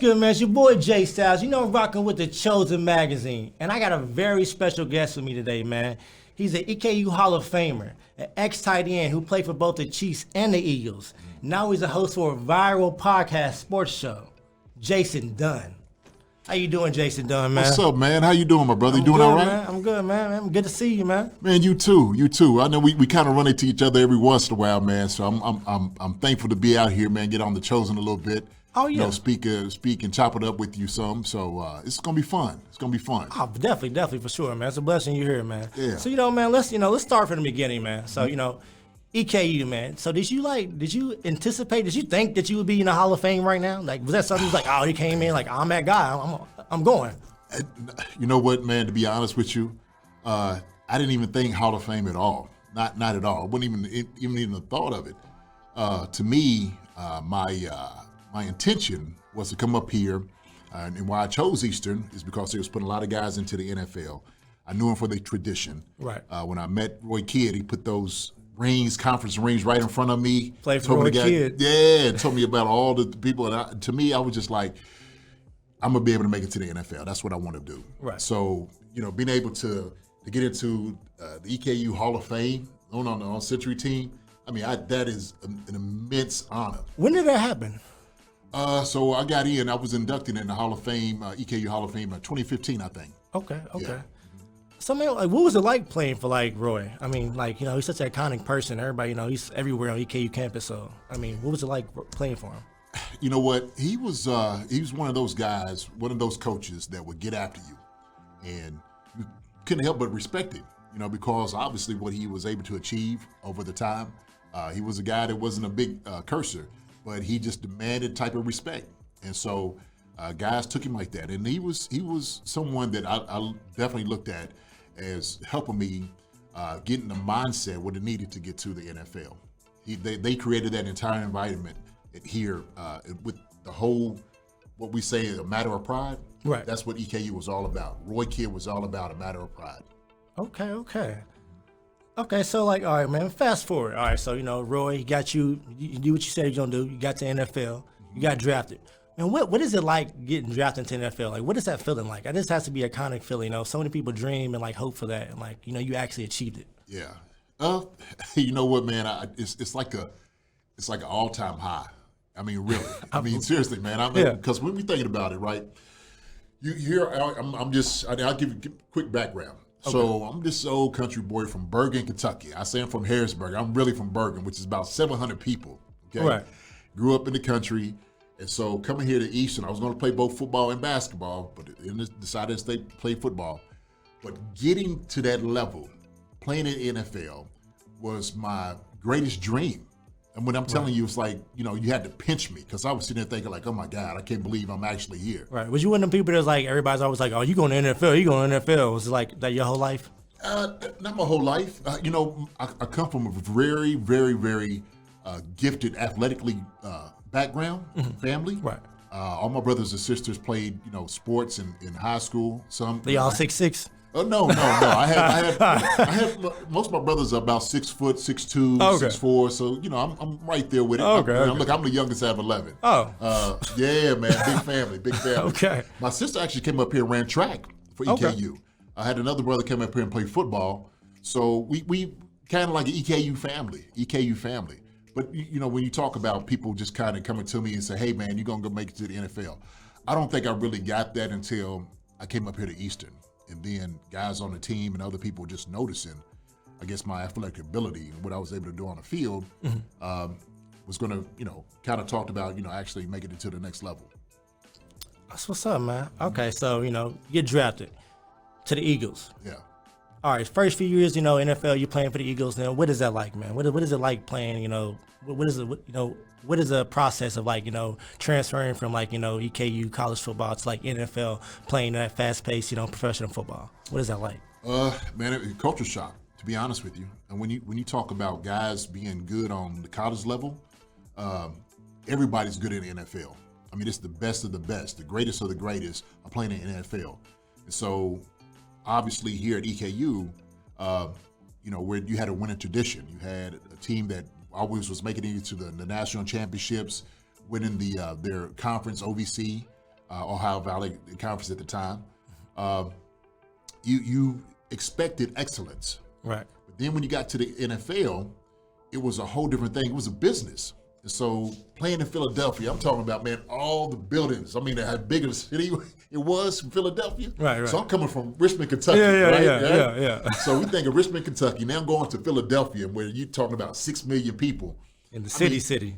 good, man? It's your boy Jay Styles. You know I'm rocking with the Chozn Magazine. And I got a very special guest with me today, man. He's an EKU Hall of Famer, an ex-tight end who played for both the Chiefs and the Eagles. Now he's a host for a viral podcast sports show, Jason Dunn. How you doing, Jason Dunn, man? What's up, man? How you doing, my brother? You doing all right? Man. I'm good, man. I'm good to see you, man. Man, you too. I know we kind of run into each other every once in a while, man. So I'm thankful to be out here, man. Get on the Chozn a little bit. Oh yeah. Speak and chop it up with you some. So it's gonna be fun. It's gonna be fun. Oh, definitely for sure, man. It's a blessing you're here, man. Yeah. So man, let's start from the beginning, man. So EKU, man. So did you anticipate? Did you think that you would be in the Hall of Fame right now? Like, was that something like, oh, he came in like, I'm that guy. I'm going. You know what, man? To be honest with you, I didn't even think Hall of Fame at all. Not at all. I wasn't even the thought of it. To me, my intention was to come up here, and why I chose Eastern is because they was putting a lot of guys into the NFL. I knew him for the tradition. Right. When I met Roy Kidd, he put those conference rings right in front of me. Play for Roy Kidd. Yeah, told me about all the people. And to me, I was just like, I'm going to be able to make it to the NFL. That's what I want to do. Right. So, being able to get into the EKU Hall of Fame on the Century team, I mean, that is an immense honor. When did that happen? So I got in. I was inducted in the Hall of Fame, EKU Hall of Fame, 2015, I think. Okay. Yeah. So man, like, what was it like playing for Roy? I mean, he's such an iconic person. Everybody, he's everywhere on EKU campus. So I mean, what was it like playing for him? You know what? He was one of those guys, one of those coaches that would get after you, and you couldn't help but respect him. Because obviously what he was able to achieve over the time, he was a guy that wasn't a big cursor, but he just demanded type of respect, and so guys took him like that. And he was someone that I definitely looked at as helping me get in the mindset what it needed to get to the NFL. They created that entire environment here with the whole, what we say, a matter of pride. Right. That's what EKU was all about. Roy Kidd was all about a matter of pride. Okay, so all right, man, fast forward. All right, so, Roy, he got you do what you said you're going to do. You got to NFL. You got drafted. And what is it like getting drafted into NFL? Like, what is that feeling like? This has to be a iconic feeling. So many people dream and hope for that, and you actually achieved it. Yeah. You know what, man? It's like an all-time high. I mean, really. I mean, seriously, man. Because when we're thinking about it, right? I'll give you a quick background. Okay. So I'm this old country boy from Bergen, Kentucky. I say I'm from Harrisburg. I'm really from Bergen, which is about 700 people. Okay. Right. Grew up in the country. And so coming here to Eastern, I was going to play both football and basketball, but decided to stay play football. But getting to that level, playing in NFL, was my greatest dream. And when I'm telling you, it's like, you had to pinch me, because I was sitting there thinking like, oh my God, I can't believe I'm actually here. Right. Was you one of them people that's like, everybody's always like, oh, you going to NFL, you going to NFL. Was it like that your whole life? Not my whole life. I come from a very, very, very gifted athletically background, family. Right. All my brothers and sisters played, sports in high school. Some they all 6'6"? Oh no! I have most of my brothers are about 6 foot, 6'2", 6'4". So I'm right there with it. Look, I'm the youngest out of 11. Oh. Yeah, man, big family. Okay. My sister actually came up here and ran track for EKU. I had another brother come up here and play football. So we kind of like an EKU family. But when you talk about people just kind of coming to me and say, "Hey, man, you're gonna go make it to the NFL," I don't think I really got that until I came up here to Eastern. And then guys on the team and other people just noticing, I guess, my athletic ability and what I was able to do on the field was going to, kind of talked about, actually making it to the next level. That's what's up, man. Okay, so, you get drafted to the Eagles. Yeah. All right, first few years, NFL, you're playing for the Eagles. Now, what is that like, man? What is it like playing, what is the process of transferring from EKU college football to NFL, playing that fast-paced, professional football? What is that like? Man, culture shock, to be honest with you. And when you talk about guys being good on the college level, everybody's good in the NFL. I mean, it's the best of the best, the greatest of the greatest are playing in the NFL. And so, obviously, here at EKU, where you had a winning tradition, you had a team that always was making it to the national championships, winning their conference OVC. Ohio Valley Conference at the time. You expected excellence. Right. But then when you got to the NFL, it was a whole different thing. It was a business. And so playing in Philadelphia, I'm talking about, man, all the buildings. I mean, how big of a city it was from Philadelphia. Right. So I'm coming from Richmond, Kentucky. Yeah. So we think of Richmond, Kentucky. Now I'm going to Philadelphia, where you're talking about 6 million people. In the city. City.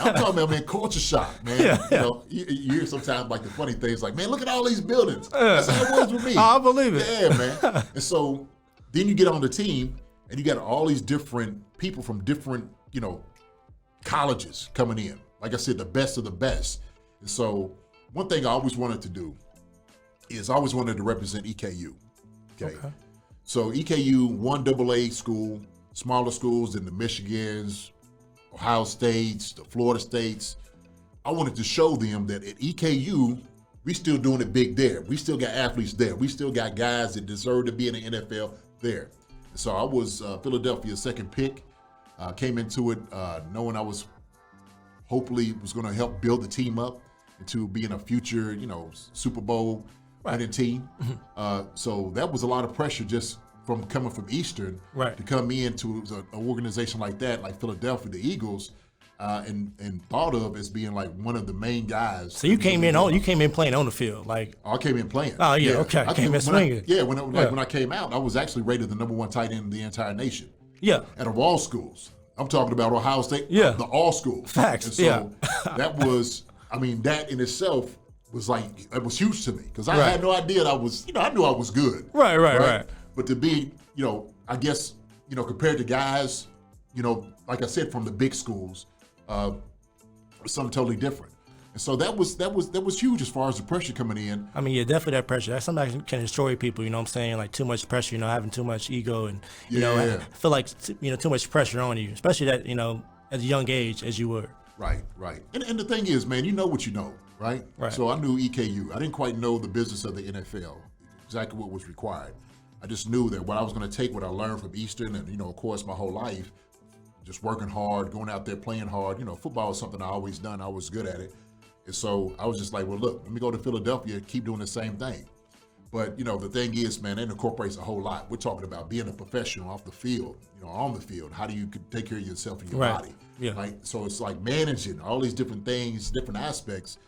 I'm talking about, man, culture shock, man. You know, you hear sometimes like the funny things like, man, look at all these buildings. That's how it was with me. I believe it. Yeah, man. And so then you get on the team and you got all these different people from different, you know, colleges coming in. Like I said, the best of the best. And so one thing I always wanted to do is I always wanted to represent EKU. Okay. So EKU, 1AA school, smaller schools than the Michigans, Ohio States, the Florida States. I wanted to show them that at EKU, we still doing it big there. We still got athletes there. We still got guys that deserve to be in the NFL there. So I was Philadelphia's second pick. Came into it knowing I was hopefully was going to help build the team up into being a future, you know, Super Bowl winning team. So that was a lot of pressure just from coming from Eastern to come into an organization like that, like Philadelphia, the Eagles, and thought of as being like one of the main guys. So you came in playing on the field, like. I came in playing. Oh yeah, okay. I came in swinging. When I came out, I was actually rated the #1 tight end in the entire nation. Yeah. Out of all schools, I'm talking about Ohio State. Yeah. The all schools. Facts. And so that was, I mean, that in itself was like, it was huge to me because I had no idea that I was, you know, I knew I was good. Right. But to be, you know, I guess, you know, compared to guys, you know, like I said, from the big schools, something totally different. And so that was huge as far as the pressure coming in. I mean, yeah, definitely that pressure. That's something that can destroy people, you know what I'm saying? Like too much pressure, you know, having too much ego and, you know, I feel like, you know, too much pressure on you, especially that, you know, at a young age as you were. Right. And the thing is, man, you know what you know, right? So I knew EKU. I didn't quite know the business of the NFL, exactly what was required. I just knew that what I was going to take, what I learned from Eastern and, you know, of course, my whole life, just working hard, going out there, playing hard. You know, football is something I always done. I was good at it. And so I was just like, well, look, let me go to Philadelphia, keep doing the same thing. But, you know, the thing is, man, it incorporates a whole lot. We're talking about being a professional off the field, you know, on the field. How do you take care of yourself and your body? Yeah. Right? So it's like managing all these different things, different aspects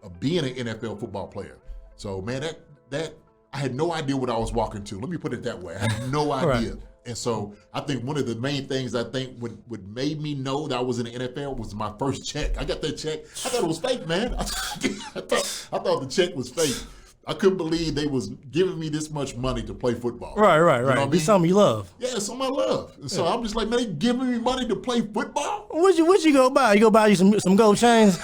of being an NFL football player. So, man, that I had no idea what I was walking to. Let me put it that way. I had no idea. And so I think one of the main things I think would made me know that I was in the NFL was my first check. I got that check. I thought it was fake, man. I thought the check was fake. I couldn't believe they was giving me this much money to play football. Right. You know what I mean? Be something you love. Yeah, it's something I love. And so I'm just like, man, they giving me money to play football? What you go buy? You go buy you some gold chains?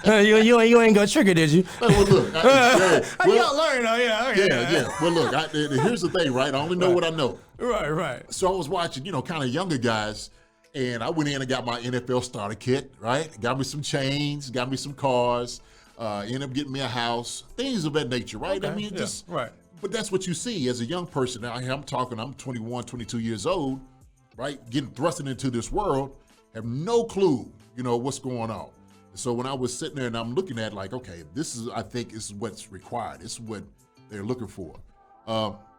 you ain't go trigger, did you? Hey, well, look. You gotta learn, though. Yeah. Well, look, here's the thing, right? I only know what I know. Right. So I was watching, you know, kind of younger guys, and I went in and got my NFL starter kit, right? Got me some chains, got me some cars, ended up getting me a house, things of that nature, right? Okay. I mean, just, right. But that's what you see as a young person. Now, I'm 21, 22 years old, right? Getting thrusted into this world, have no clue, you know, what's going on. So when I was sitting there and I'm looking at like, okay, I think this is what's required. This is what they're looking for.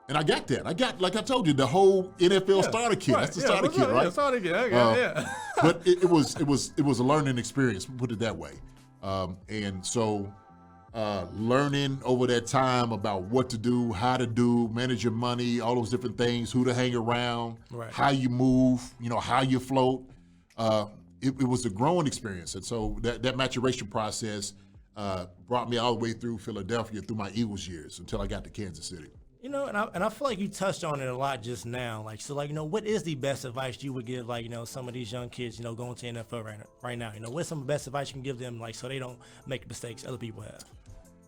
And I got that. I got, like I told you, the whole NFL starter kit. That's the starter kit, right? Starter kit. But it was a learning experience, put it that way. And so learning over that time about what to do, how to do, manage your money, all those different things, who to hang around, how you move, you know, how you float. It was a growing experience. And so that maturation process brought me all the way through Philadelphia, through my Eagles years, until I got to Kansas City. You know, and I feel like you touched on it a lot just now. Like, so, like, you know, what is the best advice you would give, like, you know, some of these young kids, you know, going to NFL right now? You know, what's some best advice you can give them, like, so they don't make the mistakes other people have?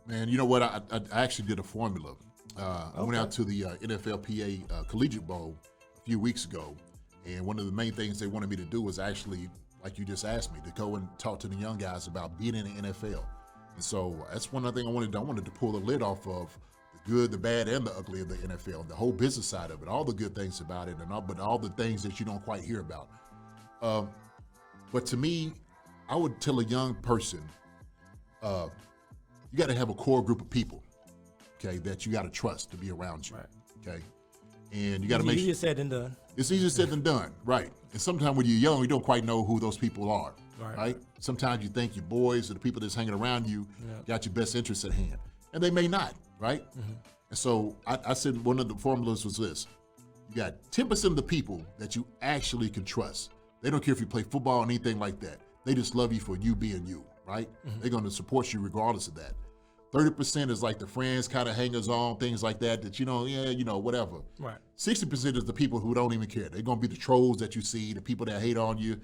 Man, you know what? I actually did a formula. I went out to the NFLPA Collegiate Bowl a few weeks ago, and one of the main things they wanted me to do was actually, like you just asked me, to go and talk to the young guys about being in the NFL. And so that's one other thing I wanted to pull the lid off of the good, the bad, and the ugly of the NFL, the whole business side of it, all the good things about it, but all the things that you don't quite hear about. But to me, I would tell a young person, you got to have a core group of people, okay, that you got to trust to be around you, Right. okay? And you got to make sure. Easier said than done. It's easier said than done, right? And sometimes when you're young, you don't quite know who those people are, right? Sometimes you think your boys or the people that's hanging around you got your best interests at hand, and they may not, right? And so I said one of the formulas was this. You got 10% of the people that you actually can trust. They don't care if you play football or anything like that. They just love you for you being you, right? They're going to support you regardless of that. 30% is like the friends, kind of hangers on, things like that, whatever. Right. 60% is the people who don't even care. They're going to be the trolls that you see, the people that hate on you,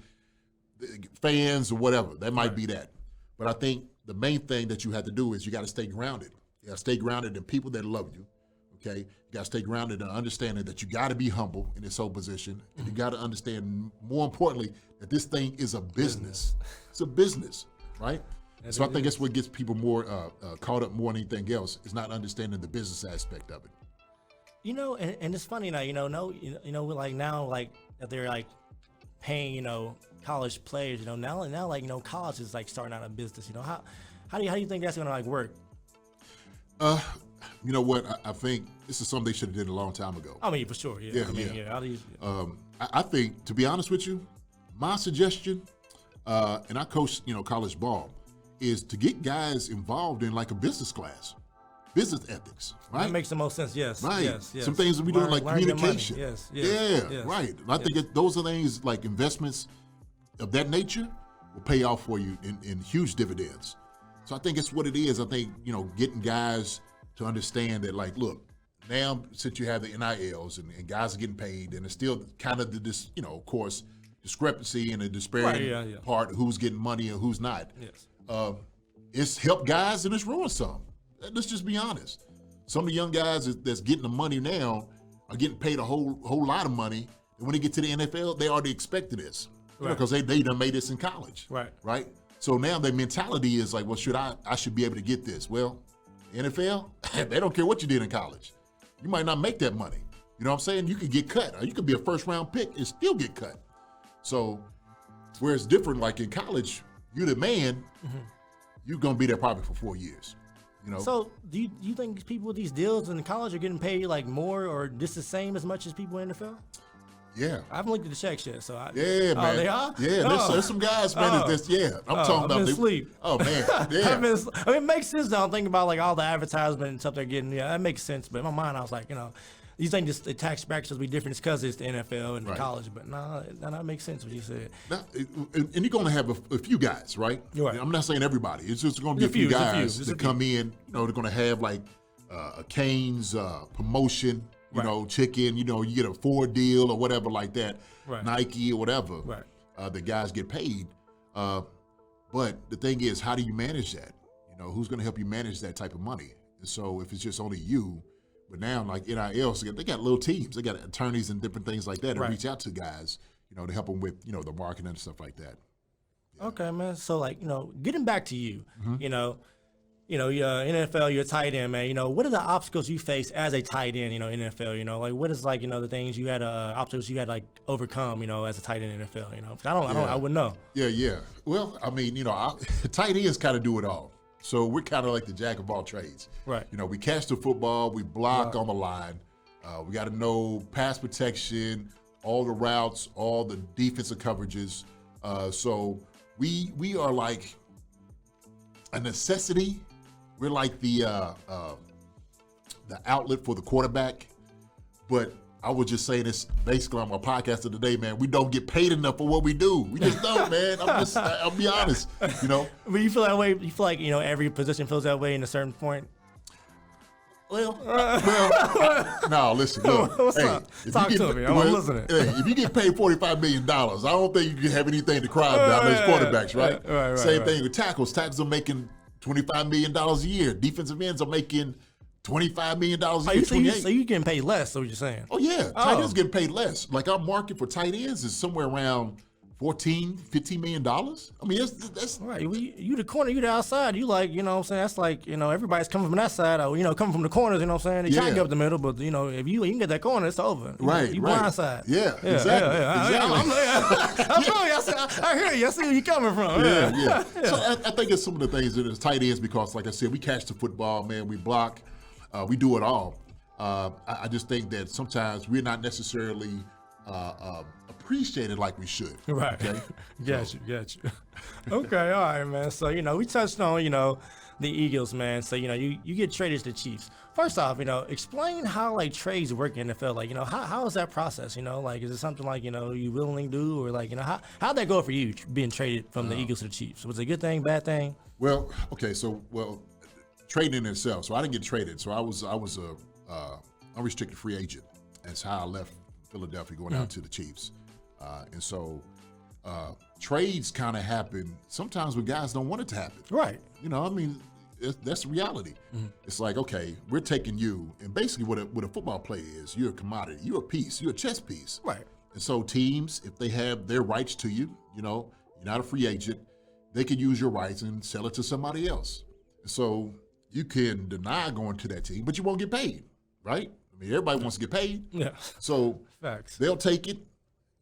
fans or whatever. That might be that. But I think the main thing that you have to do is you got to stay grounded. You got to stay grounded in people that love you, okay? You got to stay grounded in understanding that you got to be humble in this whole position. And you got to understand, more importantly, that this thing is a business. It's a business, right? So I think that's what gets people more caught up more than anything else, is not understanding the business aspect of it. And it's funny now, like now, like that they're like paying, college players, now like, college is like starting out a business, how do you think that's gonna like work? You know what? I think this is something they should have did a long time ago. I mean, for sure, yeah. I think, to be honest with you, my suggestion, and I coach, college ball, is to get guys involved in like a business class, business ethics, right? That makes the most sense, yes. Right. Yes. Some things that we doing like communication. Yes. Right. I think those are things like investments of that nature will pay off for you in huge dividends. So I think it's what it is. I think, getting guys to understand that, like, look, now since you have the NILs and guys are getting paid, and it's still kind of this, of course, discrepancy and the disparity part of who's getting money and who's not. Yes. It's helped guys and it's ruined some. Let's just be honest. Some of the young guys that's getting the money now are getting paid a whole lot of money, and when they get to the NFL, they already expected this, because they done made this in college, right? So now their mentality is like, well, I should be able to get this. Well, NFL, they don't care what you did in college. You might not make that money. You know what I'm saying? You could get cut, or you could be a first-round pick and still get cut. So where it's different, like in college, you're the man, you're going to be there probably for 4 years. So do you think people with these deals in college are getting paid like more or just the same as much as people in the NFL? Yeah. I haven't looked at the checks yet, so man. They are? Yeah, there's some guys, man, I'm talking about. Sleep. Oh, man, yeah. It makes sense now. I'm thinking about like all the advertisement and stuff they're getting. Yeah, that makes sense. But in my mind, I was like, you think just the tax brackets will be different because it's the NFL and college, but that makes sense what you said. Now, and you're going to have a few guys, right? Right. I'm not saying everybody. It's just going to be a few guys that come in. They're going to have like a Cane's promotion. Chicken. You get a Ford deal or whatever like that. Right. Nike or whatever. Right. The guys get paid. But the thing is, how do you manage that? Who's going to help you manage that type of money? And so if it's just only you. But now, like NIL, they got little teams. They got attorneys and different things like that to reach out to guys, to help them with, the marketing and stuff like that. Yeah. Okay, man. So, like, getting back to you, NFL, you're a tight end, man. What are the obstacles you face as a tight end, NFL? Like, what is, like, the things you had, obstacles you had, like, overcome, as a tight end in NFL, I wouldn't know. Yeah. Well, I mean, tight ends kind of do it all. So we're kind of like the jack of all trades. Right. We catch the football, we block on the line. We got to know pass protection, all the routes, all the defensive coverages. So we are like a necessity. We're like the outlet for the quarterback. But I would just say this basically on my podcast of the day, man. We don't get paid enough for what we do. We just don't, man. I'll be honest. But you feel that way. You feel like every position feels that way in a certain point. No, listen. Look, what's up? Talk to me. I'm listening. Hey, if you get paid $45 million, I don't think you can have anything to cry about as quarterbacks, right? Right. Same thing with tackles. Tackles are making $25 million a year. Defensive ends are making $25 million a year. So you getting paid less, so what you're saying? Oh, yeah. Tight ends getting paid less. Like our market for tight ends is somewhere around $14, $15 million. I mean, that's Right, you the corner, you the outside. You like, you know what I'm saying? That's like, you know, everybody's coming from that side, or, you know, coming from the corners, you know what I'm saying? They try to Yeah. get up the middle, but, you know, if you can get that corner, it's over. right. You right. blindside. Yeah, exactly. I'm telling you, I hear you. I see where you coming from. Yeah. So I think it's some of the things that is tight ends because, like I said, we catch the football, man. We block. We do it all. I just think that sometimes we're not necessarily appreciated like we should. Right. Okay? Got you. Okay, all right, man. So, you know, we touched on, you know, the Eagles, man. So, you know, you get traded to the Chiefs. First off, you know, explain how, like, trades work in the NFL. Like, you know, how is that process, you know? Like, is it something like, you know, you willingly do? Or, like, you know, how'd that go for you being traded from the Eagles to the Chiefs? Was it a good thing, bad thing? Well, okay, trading in itself. So I didn't get traded. So I was a unrestricted free agent. That's how I left Philadelphia going out to the Chiefs. And so trades kind of happen sometimes when guys don't want it to happen. Right. You know, I mean, that's the reality. It's like, okay, we're taking you, and basically what a football player is, you're a commodity, you're a piece, you're a chess piece. Right. And so teams, if they have their rights to you, you know, you're not a free agent, they can use your rights and sell it to somebody else. And so you can deny going to that team, but you won't get paid, right? I mean, everybody wants to get paid. Yeah. So Facts. they'll take it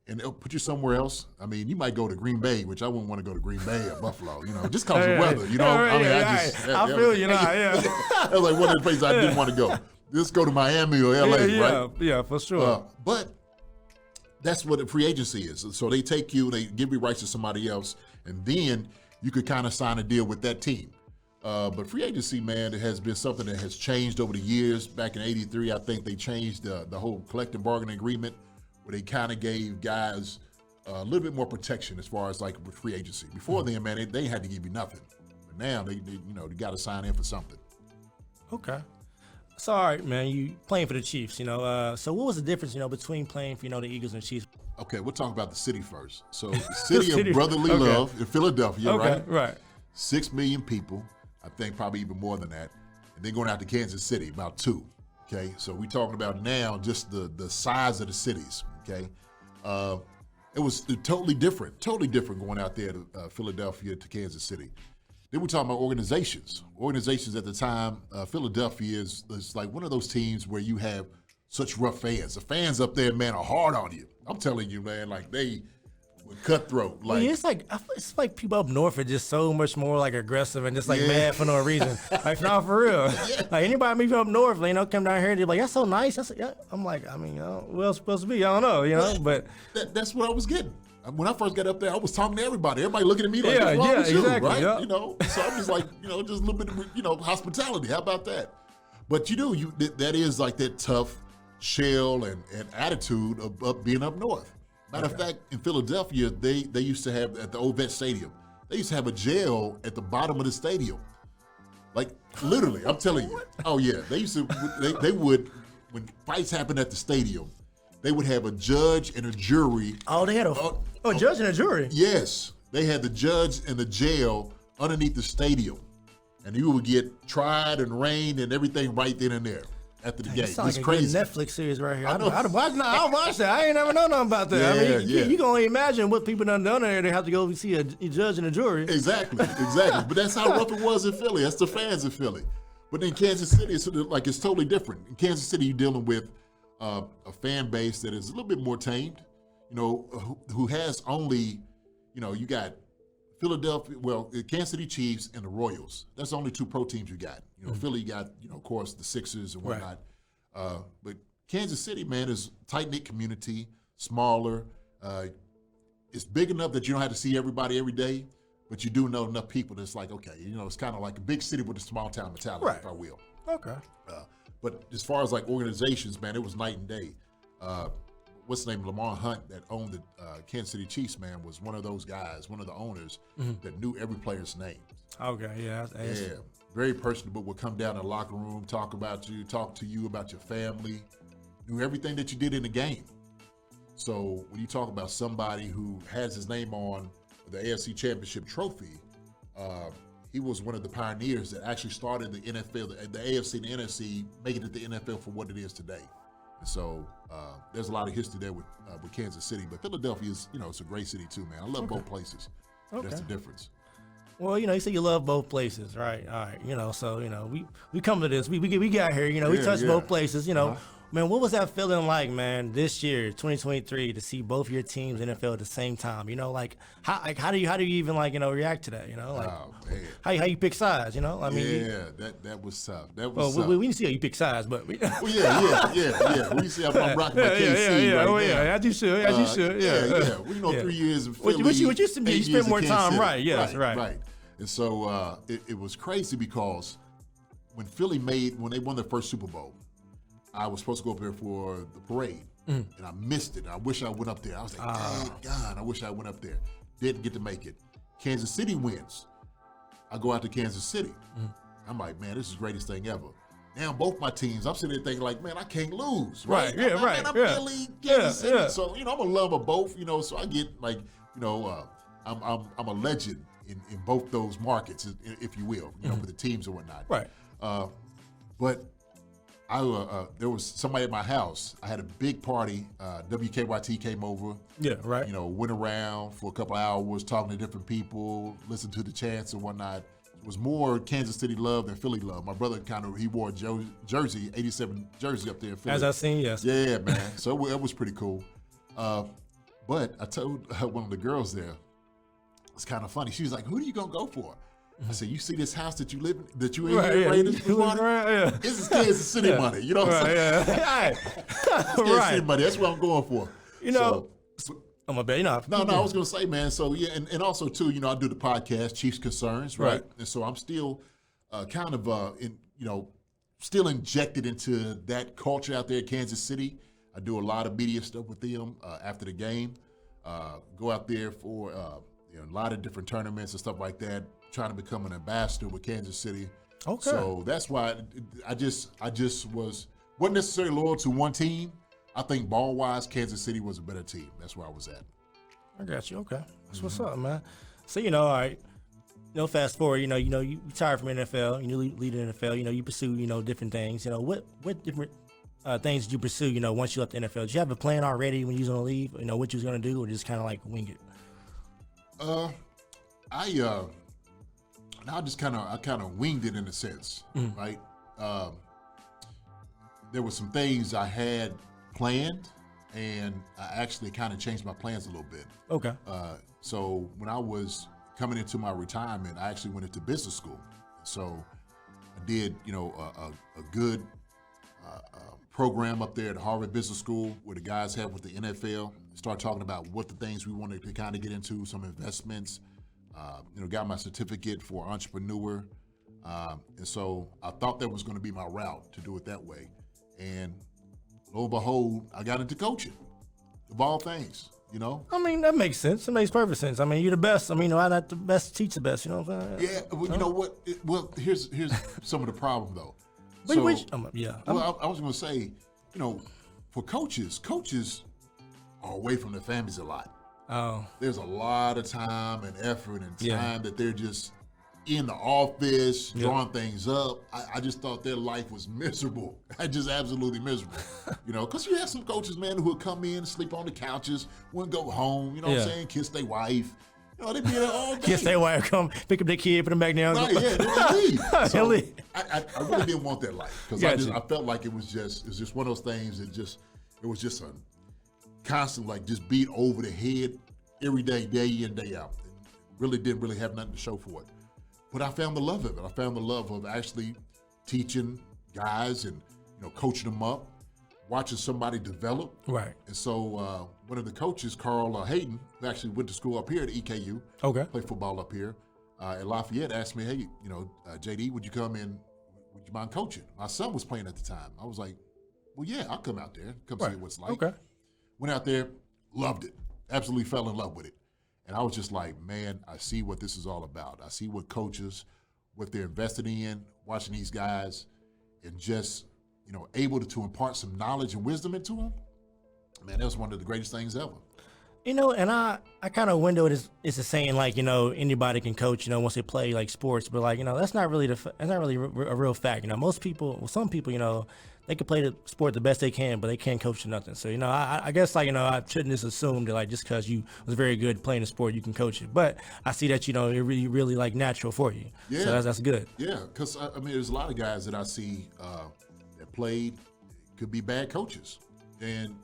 and they'll put you somewhere else. I mean, you might go to Green Bay, which I wouldn't want to go to Green Bay or Buffalo, you know, just because of weather, you know. I feel you now, yeah. That was like one of the places I didn't want to go. Just go to Miami or LA, right? Yeah, for sure. But that's what a free agency is. So they take you, they give you rights to somebody else, and then you could kind of sign a deal with that team. But free agency, man, it has been something that has changed over the years. Back in '83, I think they changed the whole collective bargaining agreement, where they kind of gave guys a little bit more protection as far as like with free agency. Before then, man, they had to give you nothing. But now they got to sign in for something. Okay. So, all right, man, you playing for the Chiefs, you know. So what was the difference, you know, between playing for, you know, the Eagles and the Chiefs? Okay, we'll talk about the city first. So the city of brotherly love in Philadelphia, Right. 6 million people. I think probably even more than that. And then going out to Kansas City, about 2. Okay, so we're talking about now just the size of the cities. Okay, it was totally different going out there to Philadelphia to Kansas City. Then we're talking about organizations. Organizations at the time, Philadelphia is like one of those teams where you have such rough fans. The fans up there, man, are hard on you. I'm telling you, man, like they were cutthroat. Like it's like people up north are just so much more like aggressive and just like mad for no reason. Like, no, for real. Like anybody meet up north, you know, come down here, they're like, that's so nice. I'm like, I mean, you know, what else supposed to be? I don't know, you know, but that's what I was getting. When I first got up there, I was talking to everybody. Everybody looking at me like, what's wrong with you, exactly, right? Yeah. You know, so I'm just like, you know, just a little bit of, you know, hospitality. How about that? But that is like that tough shell and attitude of being up north. Matter of fact, in Philadelphia, they used to have, at the old Vet Stadium, they used to have a jail at the bottom of the stadium. Like, literally, I'm telling you. Oh, yeah. They used to, they would, when fights happened at the stadium, they would have a judge and a jury. Oh, they had a judge and a jury? Yes. They had the judge and the jail underneath the stadium. And you would get tried and arraigned and everything right then and there after the game. It's like crazy. a Netflix series right here. I I'll watch that. I ain't never know nothing about that. I mean, Yeah. you can only imagine what people done there. They have to go see a judge and a jury. Exactly. But that's how rough it was in Philly. That's the fans in Philly. But in Kansas City, it's totally different. In Kansas City, you're dealing with a fan base that is a little bit more tamed, you know, who has only, you know, you got Philadelphia, Kansas City Chiefs and the Royals. That's the only 2 pro teams you got. You know, Philly got, you know, of course, the Sixers and whatnot. Right. But Kansas City, man, is a tight-knit community, smaller. It's big enough that you don't have to see everybody every day, but you do know enough people that's like, okay, you know, it's kind of like a big city with a small-town mentality, if I will. Okay. But as far as like organizations, man, it was night and day. What's the name? Lamar Hunt, that owned the Kansas City Chiefs, man, was one of those guys, one of the owners that knew every player's name. Okay, yeah. Very personable, would come down in the locker room, talk to you about your family, knew everything that you did in the game. So when you talk about somebody who has his name on the AFC Championship trophy, he was one of the pioneers that actually started the NFL, the AFC and the NFC, making it the NFL for what it is today. And so there's a lot of history there with Kansas City, but Philadelphia is, it's a great city too, man. I love both places. Okay. That's the difference. Well, you say you love both places, right? All right, so we come to this. We got here, we touched both places, Man, what was that feeling like, man, this year, 2023, to see both your teams in the NFL at the same time? How do you even react to that? Oh man, how you pick sides? that was tough. That was we didn't see how you pick sides, but well, yeah. We see I'm rocking my KC right now. As you should, yeah. Well, 3 years in Philly. What you spend more time, right? Yes, right. And so it was crazy because when they won their first Super Bowl, I was supposed to go up there for the parade, and I missed it. I wish I went up there. I was like, God, I wish I went up there. Didn't get to make it. Kansas City wins. I go out to Kansas City. I'm like, man, this is the greatest thing ever. Now both my teams, I'm sitting there thinking like, man, I can't lose. Right. Yeah, right. I'm Philly, Kansas City. So, I'm a love of both, so I get like, I'm a legend in both those markets, if you will, with the teams and whatnot. Right. But there was somebody at my house. I had a big party. WKYT came over. Yeah, right. Went around for a couple of hours, talking to different people, listened to the chants and whatnot. It was more Kansas City love than Philly love. My brother he wore a jersey, 87 jersey up there in Philly. As I've seen, yes. Yeah, man. So it was pretty cool. But I told one of the girls there, it's kind of funny. She was like, "Who are you gonna go for?" I said, "You see this house that you live in, that you in here, right? This is Kansas City money. You know what I'm saying? Yeah. Kansas City money. That's what I'm going for." I'm a bet. No, I was gonna say, man. So yeah, and also too, I do the podcast, Chiefs Concerns, right? And so I'm still still injected into that culture out there in Kansas City. I do a lot of media stuff with them after the game. Go out there for a lot of different tournaments and stuff like that. Trying to become an ambassador with Kansas City. Okay. So that's why I just wasn't necessarily loyal to one team. I think ball-wise, Kansas City was a better team. That's where I was at. I got you. Okay. That's what's up, man. So, all right. Fast forward, you retired from NFL, you lead the NFL, you pursue, different things. What different things did you pursue, once you left the NFL? Did you have a plan already when you was going to leave, what you was going to do, or just kind of like wing it? I kind of winged it in a sense, right? There were some things I had planned, and I actually kind of changed my plans a little bit. Okay. So when I was coming into my retirement, I actually went into business school. So I did, a good program up there at Harvard Business School where the guys have with the NFL. Start talking about what the things we wanted to kind of get into, some investments. Got my certificate for entrepreneur. And so I thought that was going to be my route to do it that way. And lo and behold, I got into coaching, of all things, I mean, that makes sense. It makes perfect sense. I mean, you're the best. I mean, I'm not the best, teach the best, you know what I'm saying? Yeah, well, you know what? Here's some of the problem, though. I was going to say, for coaches are away from their families a lot. Oh. There's a lot of time and effort and time that they're just in the office, drawing things up. I just thought their life was miserable. Just absolutely miserable. Because you have some coaches, man, who would come in, sleep on the couches, wouldn't go home, what I'm saying, kiss their wife. They'd be there all day. Kiss their wife, come pick up their kid, put them back down. Right, they leave. So I really didn't want that life. Because I felt like it was just one of those things that it was just a constant, just beat over the head every day, day in, day out. Really didn't have nothing to show for it. But I found the love of it. I found the love of actually teaching guys and, coaching them up, watching somebody develop. Right. And so one of the coaches, Carl Hayden, who actually went to school up here at EKU, played football up here at Lafayette, asked me, hey, JD, would you come in, would you mind coaching? My son was playing at the time. I was like, well, yeah, I'll come out there, see what it's like. Okay. Went out there, loved it, absolutely fell in love with it. And I was just like, man, I see what this is all about. I see what coaches, what they're invested in, watching these guys, and just, able to impart some knowledge and wisdom into them. Man, that was one of the greatest things ever. And I kind of window it as it's a saying like, anybody can coach, once they play like sports, but like, that's not really that's not really a real fact. Most people, some people, they can play the sport the best they can, but they can't coach to nothing. So, I guess like, I shouldn't just assume that like, just cause you was very good playing the sport, you can coach it. But I see that, it really, really like natural for you. Yeah. So that's good. Yeah. Cause I mean, there's a lot of guys that I see that played, could be bad coaches. And,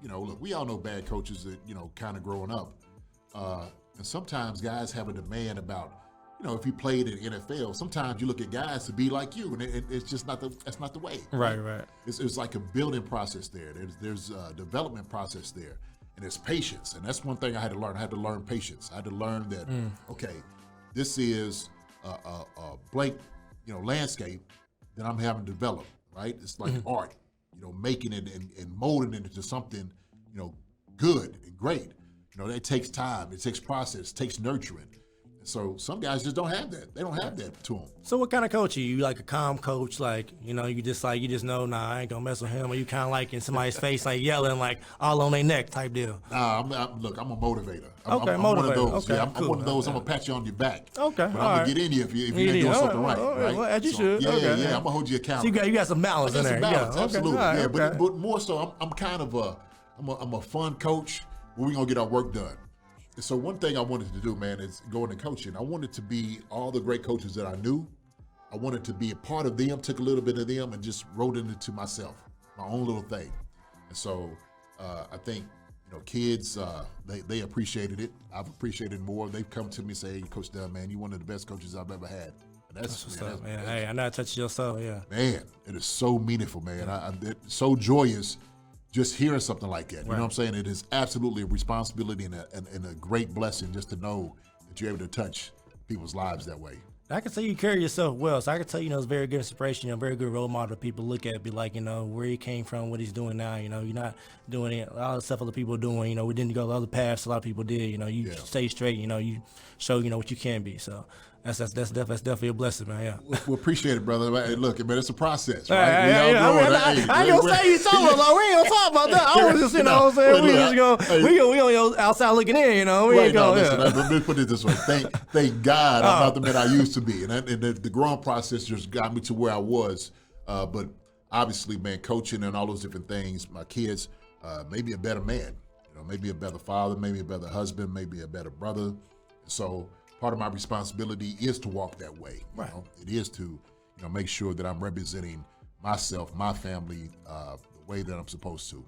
look, we all know bad coaches that, kind of growing up. And sometimes guys have a demand about, if you played in NFL, sometimes you look at guys to be like you, and it's just that's not the way. Right. It's like a building process there. There's a development process there, and there's patience. And that's one thing I had to learn. I had to learn patience. I had to learn that, okay, this is a blank, landscape that I'm having to develop, right? It's like art, making it and molding it into something, good and great. That takes time. It takes process. It takes nurturing. So some guys just don't have that. They don't have that to them. So what kind of coach are you? You like a calm coach, like, you just know, nah, I ain't gonna mess with him, or you kind of like in somebody's face, like yelling, like all on their neck type deal? Nah, I'm a motivator. I'm one of those. Okay, I'm cool. one of those. I'm gonna pat you on your back. Okay, but I'm gonna get in you if you ain't doing something right. Well, as you should. Yeah, okay. yeah. I'm gonna hold you accountable. So you got some balance in there. Balance, yeah, absolutely. Okay. Yeah, okay. but more so, I'm kind of I'm a fun coach where we gonna get our work done. And so one thing I wanted to do, man, is go into coaching. I wanted to be all the great coaches that I knew. I wanted to be a part of them, took a little bit of them and just wrote it into myself, my own little thing. And so I think, kids, they appreciated it. I've appreciated it more. They've come to me and say, hey, Coach Dunn, man, you're one of the best coaches I've ever had. And that's what's up, man. Hey, I know I touched your soul, yeah. Man, it is so meaningful, man. It's so joyous just hearing something like that. You know what I'm saying? It is absolutely a responsibility and a great blessing just to know that you're able to touch people's lives that way. I can say you carry yourself well, so I can tell it's very good inspiration, very good role model. People look at, be like, where he came from, what he's doing now. You're not doing it. A lot of stuff other people are doing. We didn't go the other paths a lot of people did. You stay straight. You show what you can be. So that's definitely a blessing, man. Yeah. We appreciate it, brother. Hey, look, man, it's a process, right? I ain't gonna say you told us, we ain't gonna talk about that. I was just, what I'm saying, we gonna outside looking in, we ain't gonna. Let me put it this way. Thank God I'm not the man I used to be, and the growing process just got me to where I was. But obviously, man, coaching and all those different things, my kids made me a better man. Maybe a better father, maybe a better husband, maybe a better brother. So part of my responsibility is to walk that way. Right. It is to, make sure that I'm representing myself, my family, the way that I'm supposed to.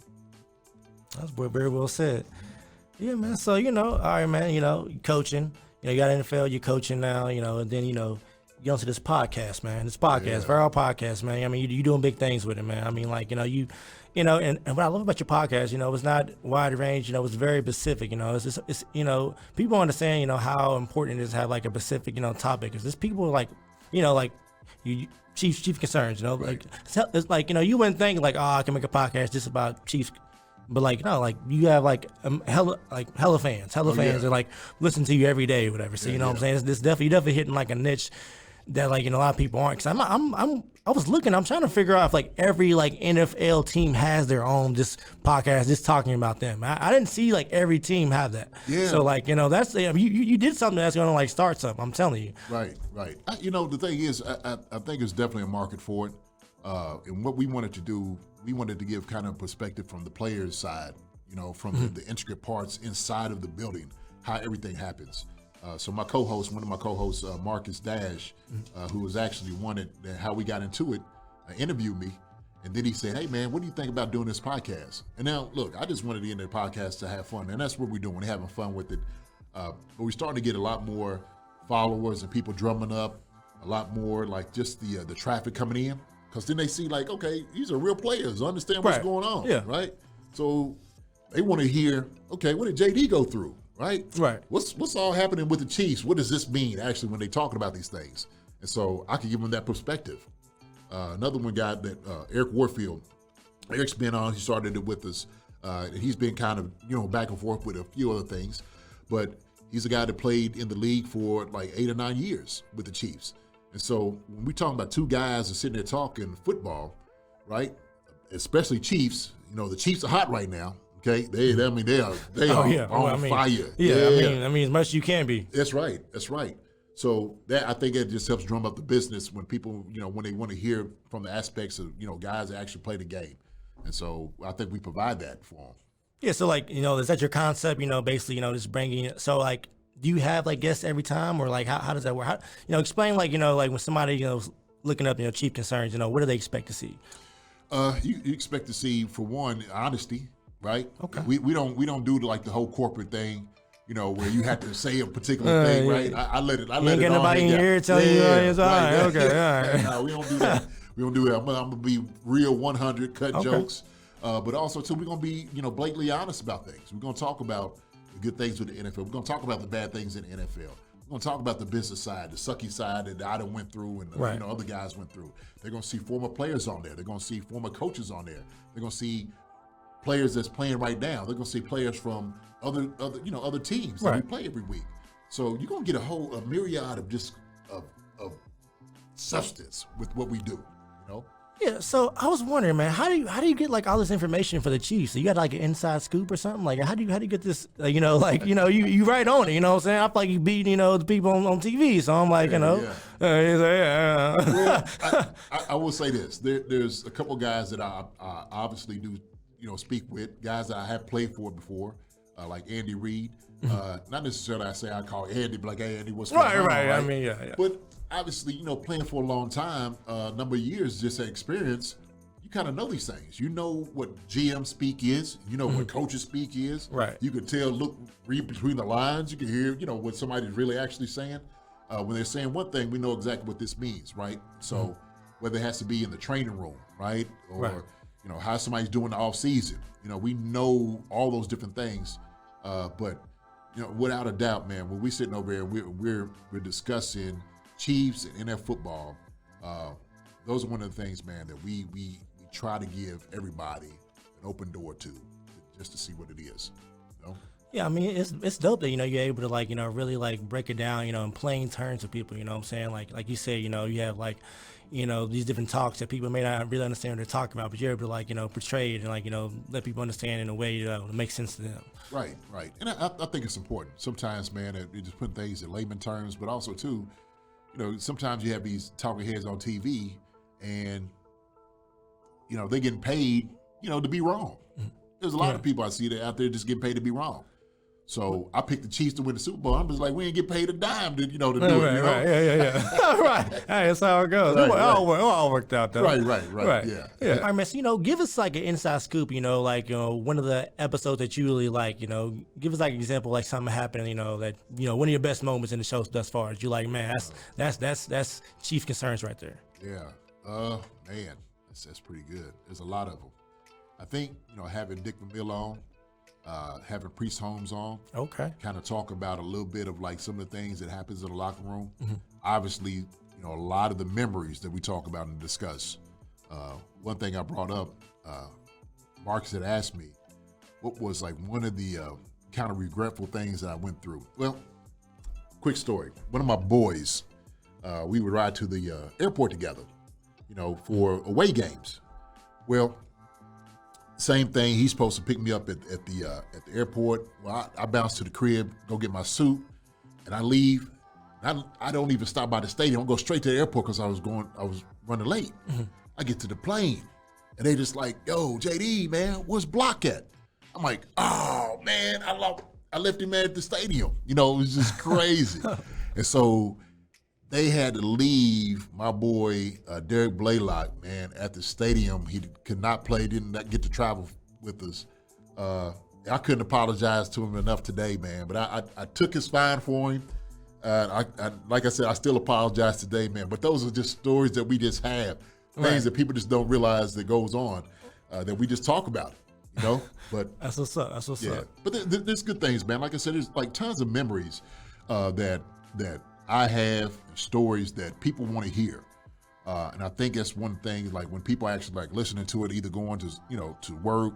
That's very well said. Yeah, man. So, all right, man, coaching, you got NFL, you're coaching now, and then, you get onto this podcast, man. This podcast, Viral Podcast, man. I mean, you doing big things with it, man. I mean, like, and what I love about your podcast, it's not wide range, it's very specific, it's people understand, how important it is to have like a specific, topic. Because there's people like, like you chief concerns, Right. like it's like, you wouldn't think like, I can make a podcast just about Chiefs. But like, no, like you have like hella fans that like listen to you every day or whatever. So, what I'm saying? It's definitely hitting like a niche that like, a lot of people aren't. Cause I was looking, I'm trying to figure out if like every like NFL team has their own just podcast, just talking about them. I didn't see like every team have that. Yeah. So like, that's, you did something that's going to like start something. I'm telling you. Right. The thing is, I think there's definitely a market for it. And what we wanted to do, we wanted to give kind of perspective from the players' side, from the intricate parts inside of the building, how everything happens. So one of my co-hosts, Marcus Dash, who was actually wanted how we got into it, interviewed me. And then he said, hey, man, what do you think about doing this podcast? And now, look, I just wanted to end the podcast to have fun. And that's what we're doing. We're having fun with it. But we're starting to get a lot more followers and people drumming up, a lot more like just the traffic coming in. Because then they see like, okay, these are real players. Understand what's going on, right? So they want to hear, okay, what did JD go through, right? Right. What's all happening with the Chiefs? What does this mean actually when they're talking about these things? And so I can give them that perspective. Another one guy that Eric Warfield. Eric's been on. He started it with us. And he's been kind of back and forth with a few other things, but he's a guy that played in the league for like 8 or 9 years with the Chiefs. And so when we're talking about two guys that sitting there talking football, right, especially Chiefs, the Chiefs are hot right now, Okay, they are on fire. Yeah, I mean, as much as you can be. That's right. So I think it just helps drum up the business when people, when they want to hear from the aspects of, guys that actually play the game. And so I think we provide that for them. Yeah, so like, is that your concept, basically, just bringing, so like, do you have like guests every time, or like, how does that work? Explain like, like when somebody, looking up, chief concerns, what do they expect to see? You expect to see, for one, honesty, right? Okay. We don't do like the whole corporate thing, where you have to say a particular thing, right? I let it. You ain't get nobody in your ear telling you it's all right. Okay, all right. No, we don't do that. We don't do that. I'm gonna be real 100, cut jokes, but also too, we're gonna be blatantly honest about things. We're gonna talk about the good things with the NFL. We're gonna talk about the bad things in the NFL. We're gonna talk about the business side, the sucky side that I done went through, and other guys went through. They're gonna see former players on there. They're gonna see former coaches on there. They're gonna see players that's playing right now. They're gonna see players from other teams that we play every week. So you're gonna get a myriad of just of substance with what we do. Yeah, so I was wondering, man, how do you get like all this information for the Chiefs? So you got like an inside scoop or something? Like how do you get this? You right on it. You know what I'm saying? I feel like you beat the people on TV. So I'm like, Well, I will say this: there's a couple guys that I obviously do speak with, guys that I have played for before, like Andy Reid. Not necessarily I call Andy, but like, hey, Andy, what's going on? Right. I mean, yeah. But obviously, playing for a long time, number of years, just that experience, you kind of know these things. You know what GM speak is. You know what coaches speak is. Right. You can tell, read between the lines. You can hear, what somebody's really actually saying. When they're saying one thing, we know exactly what this means, right? So whether it has to be in the training room, right? Or, how somebody's doing the off season. We know all those different things. But, without a doubt, man, when we're sitting over here, we're discussing Chiefs and NFL football. Those are one of the things, man, that we try to give everybody an open door to, just to see what it is. Yeah, I mean, it's dope that, you're able to like, really like break it down, in plain terms to people, you know what I'm saying? Like you say, you have like, these different talks that people may not really understand what they're talking about, but you're able to like, portray it and like, let people understand in a way that makes sense to them. Right. And I think it's important. Sometimes, man, you just put things in layman terms, but also too, sometimes you have these talking heads on TV and, they're getting paid, to be wrong. There's a lot of people I see that out there just getting paid to be wrong. So I picked the Chiefs to win the Super Bowl. I'm just like, we ain't get paid a dime to do it. Right. Yeah. Right. Hey, that's how it goes. It all worked out though. Right. Yeah. All right, man. So, give us like an inside scoop, like, one of the episodes that you really like, give us like an example, like something happened, that, one of your best moments in the show thus far. You like, man, that's Chief concerns right there. Yeah. Man, that's pretty good. There's a lot of them. I think, having Dick Vermeil on, having Priest Holmes on, kind of talk about a little bit of like some of the things that happens in the locker room. Obviously, a lot of the memories that we talk about and discuss. One thing I brought up, Marcus had asked me, what was like one of the kind of regretful things that I went through. Well, quick story. One of my boys, we would ride to the airport together, for away games. Well, same thing. He's supposed to pick me up at the airport. Well, I bounce to the crib, go get my suit, and I leave. I don't even stop by the stadium. I go straight to the airport because I was running late. I get to the plane, and they just like, yo, JD, man, where's Block at? I'm like, oh man, I left him at the stadium. It was just crazy. And so they had to leave my boy Derek Blaylock, man, at the stadium. He could not play, didn't get to travel with us. I couldn't apologize to him enough today, man. But I took his fine for him. Like I said, I still apologize today, man. But those are just stories that we just have, things that people just don't realize that goes on, that we just talk about it, But that's what's up. But there's good things, man. Like I said, there's like tons of memories that I have, stories that people want to hear. And I think that's one thing, like when people actually like listening to it, either going to, to work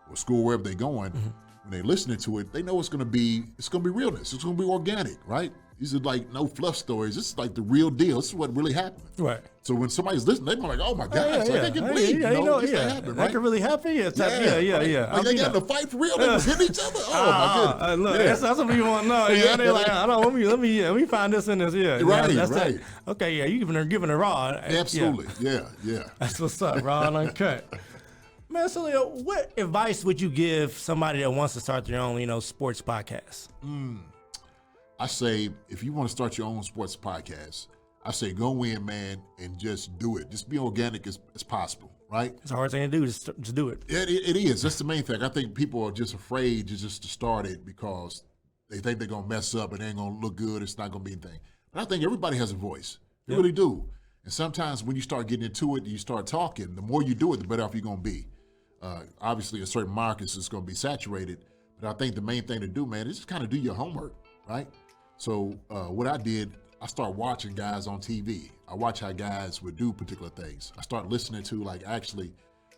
or school, wherever they're going, when they're listening to it, they know it's going to be realness. It's going to be organic, right? These are like no fluff stories. This is like the real deal. This is what really happened. Right. So when somebody's listening, they're like, "Oh my gosh, I can't believe this happened." That could really happen. Yeah. Like they got in a fight for real. They was hitting each other. Oh my goodness. Look, that's what people want to know. Yeah, they're like, I don't. Let me find this in this. Yeah. Right. That's Right. Okay. Yeah. You giving a raw. Absolutely. Yeah. That's what's up. Raw and uncut. Man, so Leo, what advice would you give somebody that wants to start their own, sports podcast? I say if you want to start your own sports podcast, I say go in, man, and just do it. Just be organic as possible, right? It's the hardest thing to do. Just do it. It is. That's the main thing. I think people are just afraid to start it because they think they're gonna mess up and it ain't gonna look good. It's not gonna be anything. But I think everybody has a voice. They really do. And sometimes when you start getting into it, and you start talking. The more you do it, the better off you're gonna be. Obviously, in certain markets, it's gonna be saturated. But I think the main thing to do, man, is just kind of do your homework, right? So what I did, I started watching guys on TV. I watch how guys would do particular things. I start listening to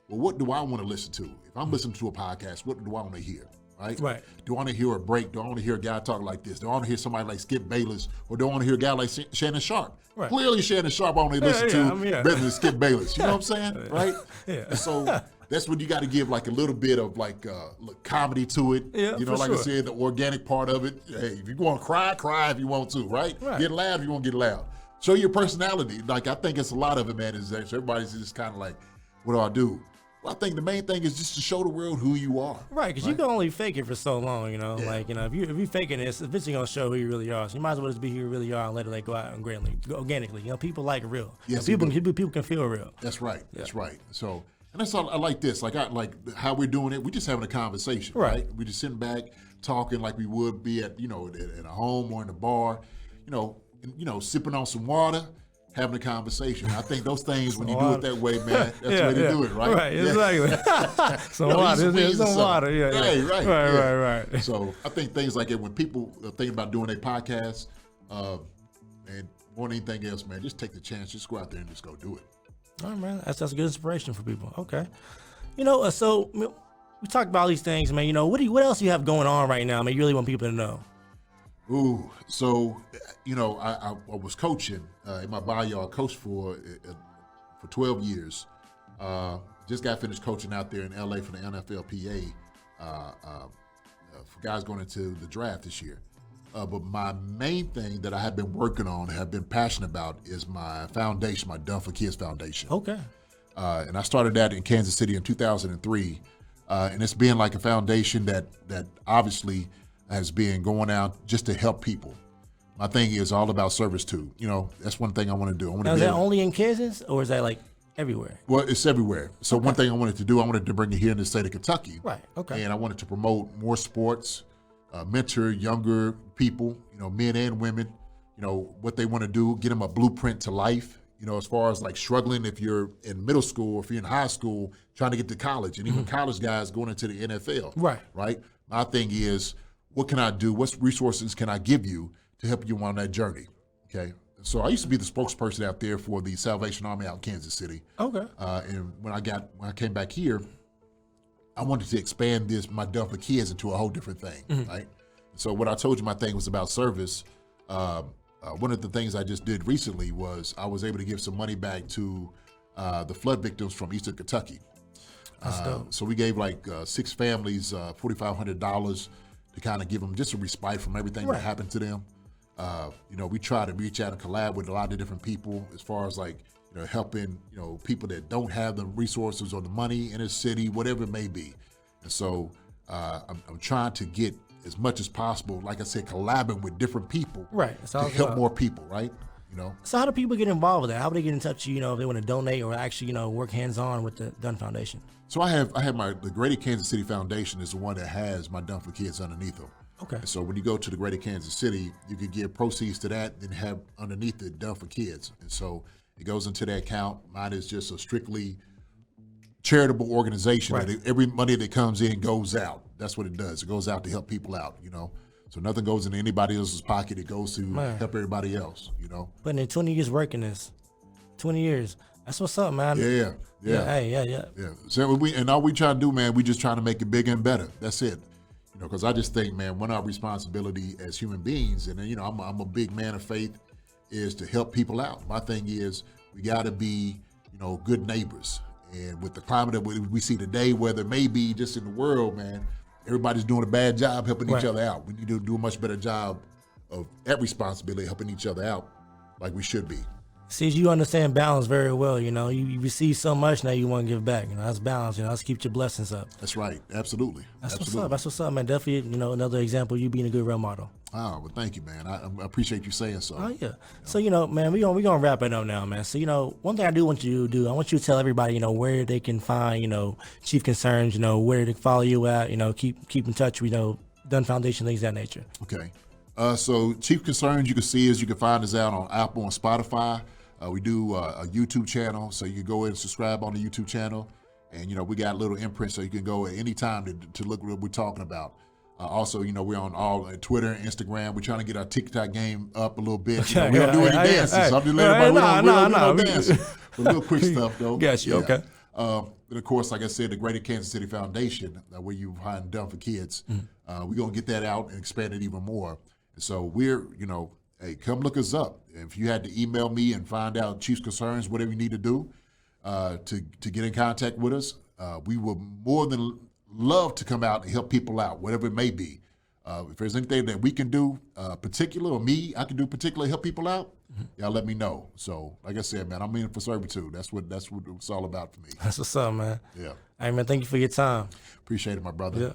what do I want to listen to? If I'm listening to a podcast, what do I want to hear, right? Right. Do I want to hear a break? Do I want to hear a guy talk like this? Do I want to hear somebody like Skip Bayless? Or do I want to hear a guy like Shannon Sharp? Right. Clearly Shannon Sharp I only listen to better than Skip Bayless. You know what I'm saying? Right? Yeah. And so that's when you got to give like a little bit of like comedy to it. Yeah, I said, the organic part of it. Hey, if you want to cry if you want to, right? Get loud if you want to get loud. Show your personality. Like I think it's a lot of it, man, is that everybody's just kind of like, what do I do? Well, I think the main thing is just to show the world who you are. Right, because you can only fake it for so long, Like, if you're faking this, eventually going to show who you really are. So you might as well just be who you really are and let it go out and organically. People like real. Yes, people can feel real. That's right. Yeah. That's right. So, and that's all I like this. Like I like how we're doing it. We're just having a conversation, right? We're just sitting back talking like we would be at at a home or in a bar, sipping on some water, having a conversation. I think those things, when you do it that way, man, that's the way to do it, right? Right, exactly. Some water. Some water, Right. So I think things like it, when people are thinking about doing a podcast, and more than anything else, man, just take the chance. Just go out there and just go do it. All right, man. That's a good inspiration for people. Okay. So we talked about all these things, man. What else do you have going on right now, man? You really want people to know? Ooh, so, I was coaching in my bio. I coached for 12 years. Just got finished coaching out there in LA for the NFLPA for guys going into the draft this year. But my main thing that I have been working on, have been passionate about, is my foundation, my Dunn for Kids Foundation. Okay. And I started that in Kansas City in 2003. And it's been like a foundation that obviously has been going out just to help people. My thing is all about service too. That's one thing I want to do. Now, is that only in Kansas, or is that like everywhere? Well, it's everywhere. So one thing I wanted to do, I wanted to bring it here in the state of Kentucky. Right, okay. And I wanted to promote more sports, mentor younger people, men and women, what they want to do, get them a blueprint to life, as far as like struggling if you're in middle school or if you're in high school, trying to get to college, and even college guys going into the NFL. Right. My thing is, what can I do? What resources can I give you to help you on that journey? Okay. So I used to be the spokesperson out there for the Salvation Army out in Kansas City. Okay. And when I came back here, I wanted to expand my Dunn for Kids into a whole different thing, right? So what I told you, my thing was about service. One of the things I just did recently was I was able to give some money back to the flood victims from Eastern Kentucky. So we gave like 6 families $4,500 to kind of give them just a respite from everything that happened to them. We try to reach out and collab with a lot of different people as far as like, helping, people that don't have the resources or the money in a city, whatever it may be. And so I'm trying to get as much as possible, like I said, collabing with different people to help more people, right? So how do people get involved with that? How do they get in touch with you, if they want to donate or actually, work hands-on with the Dunn Foundation? So I have the Greater Kansas City Foundation is the one that has my Dunn for Kids underneath them. Okay. So when you go to the Greater Kansas City, you can give proceeds to that and have underneath it Dunn for Kids. And so it goes into that account. Mine is just a strictly charitable organization that every money that comes in goes out. That's what it does. It goes out to help people out, So nothing goes into anybody else's pocket. It goes to help everybody else, Putting in 20 years working this. 20 years. That's what's up, man. Yeah. Yeah. So all we trying to do, man, we just trying to make it bigger and better. That's it. You know, because I just think, man, one of our responsibility as human beings, and I'm a big man of faith, is to help people out. My thing is we got to be, good neighbors. And with the climate that we see today, whether it may be just in the world, man, everybody's doing a bad job helping each other out. We need to do a much better job of that responsibility, helping each other out like we should be. See, you understand balance very well. You receive so much, now you want to give back. That's balance. Let's keep your blessings up. That's right. Absolutely. That's what's up, man. Definitely, another example, you being a good role model. Oh, well, thank you, man. I appreciate you saying so. Oh, yeah. So, man, we're gonna wrap it up now, man. So, one thing I do want you to do, I want you to tell everybody, where they can find, Chief Concerns, where they can follow you at, keep in touch with, Dunn Foundation, things of that nature. Okay. So Chief Concerns, you can find us out on Apple and Spotify. We do a YouTube channel, so you can go in and subscribe on the YouTube channel. And, we got a little imprint, so you can go at any time to look at what we're talking about. Also, we're on all Twitter and Instagram. We're trying to get our TikTok game up a little bit. We don't do any dances. So I'm just letting everybody we don't do no dancing. A little quick stuff, though. Got you, okay. And, of course, like I said, the Greater Kansas City Foundation, where you find Dunn for Kids, we're going to get that out and expand it even more. And so we're, hey, come look us up. If you had to email me and find out Chief's Concerns, whatever you need to do to get in contact with us, we will more than love to come out and help people out, whatever it may be. If there's anything that we can do particular, or I can do particularly help people out, y'all let me know. So, like I said, man, I'm in for servitude. That's what it's all about for me. That's what's up, man. Yeah. Hey, man, thank you for your time. Appreciate it, my brother. Yeah.